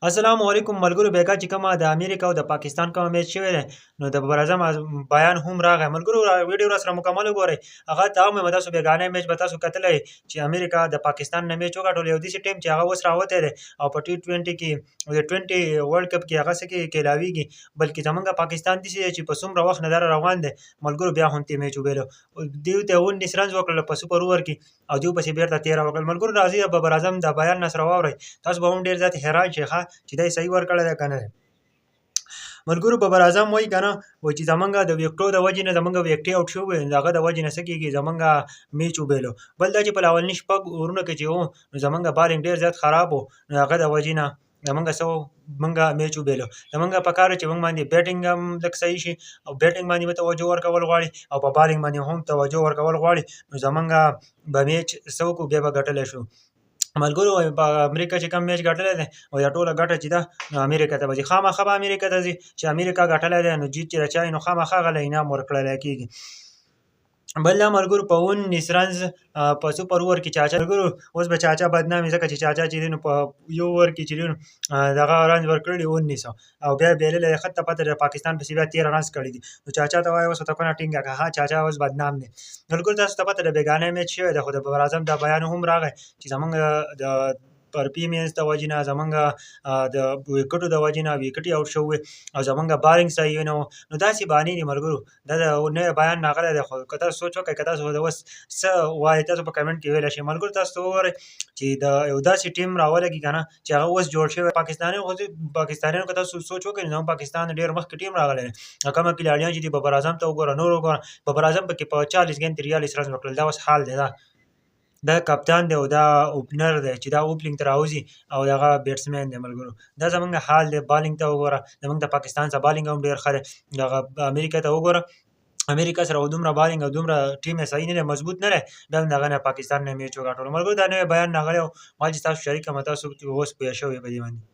السلام علیکم ملګرو بیګا چې کومه د امریکا او د پاکستان کومه میچ شوی دی نو د ببر اعظم بیان هم راغی ملګرو ویډیو را سره مکمل وګورئ هغه ته هم تاسو بیګانه میچ به تاسو کتلی چې امریکا د پاکستان نه میچ وګټل یو داسې ټیم چې هغه اوس راوتی دی او په ټي 20 کې د 20 ورلد کپ کې هغه څه کې کېلاویږي بلکې زمونږ پاکستان داسې دی چې په څومره وخت نه در روان دی ملګرو بیا هم ته میچ وبیلو دیو ته 19 رنز وکړل په سوپر اوور کې او دیو پسې بیرته 13 وکړل ملګرو راځي د ببر اعظم د بیان نه سره واورئ تاسو به هم ډېر زیات حیران شئ چې دی صحیح ورکړی دی که نه دی ملګرو ببر اعظم وایي که نه وایي چې زمونږ د ویکټو د وجې نه زمونږ ویکټې آوټ شوی د هغه د وجې نه څه کېږي زمونږ میچ وبیلو بل دا چې په اولني شپږ اورونو کې چې وو نو زمونږ بالینګ ډېر زیات خراب و نو هغه د وجې نه زمونږ څه مونږ میچ وبیلو زمونږ په کار چې مونږ باندې بیټینګ هم لږ صحیح شي او بیټینګ باندې به توجه ورکول غواړي او په بالینګ باندې هم توجه ورکول غواړي نو زمونږ به میچ څه وکړو بیا به ګټلی شو ملګرو په امریکا چې کوم میچ ګټلی دی او دا ټوله ګټه چې ده نو امریکا ته به ځي خامخا به امریکا ته ځي چې امریکا ګټلی دی نو جیت چې د چا وي نو خامخا هغه له انعام ورکړلی کېږي بل دا ملګرو په 19 رنز په سوپر اوور کې چاچا ملګرو اوس به چاچا بدنامي ځکه چې چاچا چې دی نو په یو اوور کې چې دی نو دغه رنز ورکړي 1900 او بیا بایللی دی ښه ته پته د پاکستان پسې بیا 13 رنز کړي دي نو چاچا ته وایي اوس ټکونه ټینګه کړه ها چاچا اوس بدنام دی ملګرو تاسو ته پته د بیګانه میچ شوی دی خو د ببر اعظم دا بیان هم راغی چې زمونږ د پر پی مینز د وجې نه زمونږ د وکټو د وجې نه وکټ یې آوټ شوی او زمونږ بالینګ صحیح نه و نو داسې بهانې دي ملګرو دا د نوی بیان راغلی دی خو که تاسو سوچ وکړئ که تاسو د اوس څه وایئ تاسو په کمنټ کې ویلی شئ ملګرو تاسو ته وګورئ چې د یو داسې ټیم راولګي که نه چې هغه اوس جوړ شوی پاکستانیانو که تاسو سوچ وکړئ نو زموږ پاکستان ډېر مخکې ټیم راغلی دی کومه کلاړیان چې دي ببر اعظم ته وګوره نور وګوره ببر اعظم پکې په 40 ګین 43 رنز وکړل دا اوس حال دی دا کپتان دی او دا اوپنر دی چې دا اوپننګ ته راوځي او دغه بیټسمین دی ملګرو دا زمونږ حال دی بالینګ ته وګوره زمونږ د پاکستان څخه بالینګ هم ډېر ښه دی دغه امریکا ته وګوره امریکا سره دومره بالینګ او دومره ټیم یې صحیح نه دی مضبوط نه دی بیا هم د هغه نه پاکستان نه میچ وګټلو ملګرو دا نوی بیان راغلی و ما چې تاسو شریک کړم تاسو اوس پوه شوي په دې باندې